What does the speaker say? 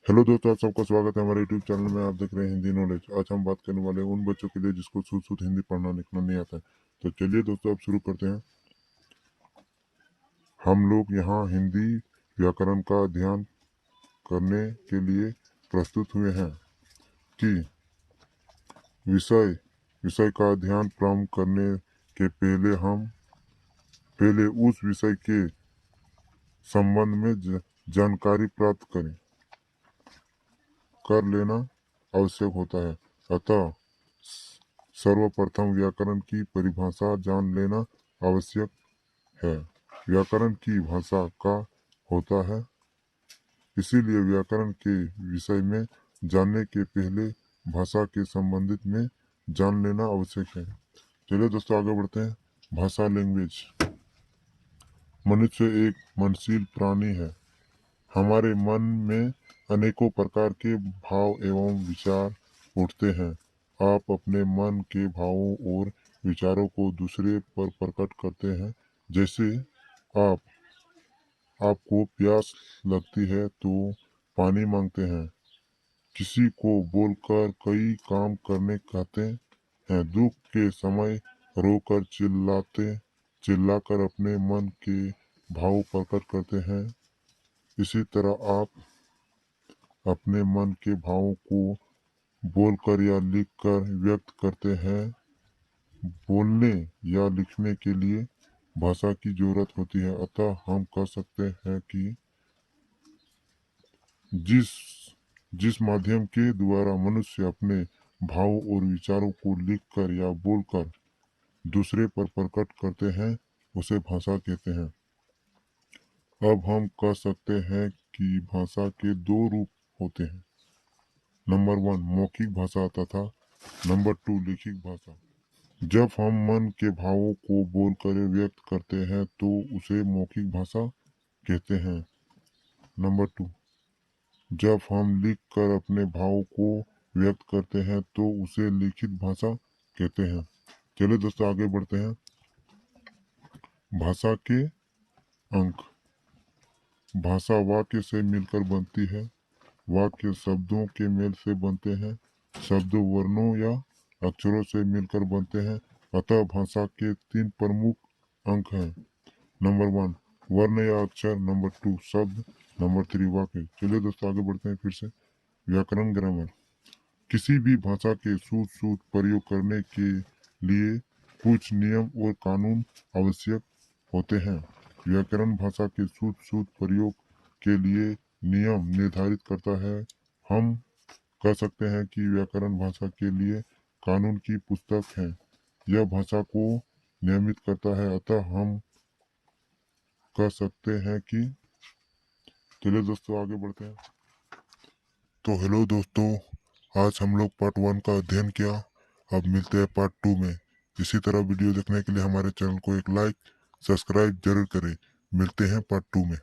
Hello दोस्तों, आप सबका स्वागत है हमारे यूट्यूब चैनल में। आप देख रहे हैं हिंदी नॉलेज। आज हम बात करने वाले हैं उन बच्चों के लिए जिसको शुद्ध शुद्ध हिंदी पढ़ना लिखना नहीं आता है। तो चलिए दोस्तों, अब शुरू करते हैं। हम लोग यहाँ हिंदी व्याकरण का अध्ययन करने के लिए प्रस्तुत हुए हैं कि विषय विषय का अध्ययन प्रारंभ करने के पहले उस विषय के संबंध में जानकारी प्राप्त कर लेना आवश्यक होता है। अतः सर्वप्रथम व्याकरण की परिभाषा जान लेना आवश्यक है। व्याकरण की भाषा का होता है, इसीलिए व्याकरण के विषय में जानने के पहले भाषा के संबंधित में जान लेना आवश्यक है। चलिए दोस्तों, आगे बढ़ते हैं। भाषा, लैंग्वेज। मनुष्य एक मनशील प्राणी है। हमारे मन में अनेकों प्रकार के भाव एवं विचार उठते हैं। आप अपने मन के भावों और विचारों को दूसरे पर प्रकट करते हैं। जैसे आपको प्यास लगती है तो पानी मांगते हैं। किसी को बोलकर कई काम करने कहते हैं। दुख के समय रोकर चिल्लाकर अपने मन के भाव प्रकट करते हैं। इसी तरह आप अपने मन के भावों को बोलकर या लिखकर व्यक्त करते हैं। बोलने या लिखने के लिए भाषा की जरूरत होती है। अतः हम कह सकते हैं कि जिस जिस माध्यम के द्वारा मनुष्य अपने भावों और विचारों को लिखकर या बोलकर दूसरे पर प्रकट करते हैं, उसे भाषा कहते हैं। अब हम कह सकते हैं कि भाषा के दो रूप होते हैं। नंबर 1 मौखिक भाषा तथा नंबर 2 लिखित भाषा। जब हम मन के भावों को बोलकर व्यक्त करते हैं तो उसे मौखिक भाषा कहते हैं। नंबर 2 जब हम लिख कर अपने भावों को व्यक्त करते हैं तो उसे लिखित भाषा कहते हैं। चलिए दोस्तों, आगे बढ़ते हैं। भाषा के अंक। भाषा वाक्य से मिलकर बनती है। वाक्य शब्दों के मेल से बनते हैं। शब्द वर्णों या अक्षरों से मिलकर बनते हैं। अतः भाषा के 3 प्रमुख अंक हैं। नंबर 1 वर्ण या अक्षर, नंबर 2 शब्द, नंबर 3 वाक्य। चलिए दोस्तों, आगे बढ़ते हैं फिर से। व्याकरण, ग्रामर। किसी भी भाषा के शुद्ध प्रयोग करने के लिए कुछ नियम और कानून आवश्यक होते हैं। व्याकरण भाषा के शुद्ध प्रयोग के लिए नियम निर्धारित करता है। हम कह सकते हैं कि व्याकरण भाषा के लिए कानून की पुस्तक है। यह भाषा को नियमित करता है। अतः हम कह सकते हैं कि चलिए दोस्तों, आगे बढ़ते हैं। तो हेलो दोस्तों, आज हम लोग पार्ट 1 का अध्ययन किया। अब मिलते हैं पार्ट 2 में। इसी तरह वीडियो देखने के लिए हमारे चैनल को एक लाइक सब्सक्राइब जरूर करें। मिलते हैं पार्ट 2 में।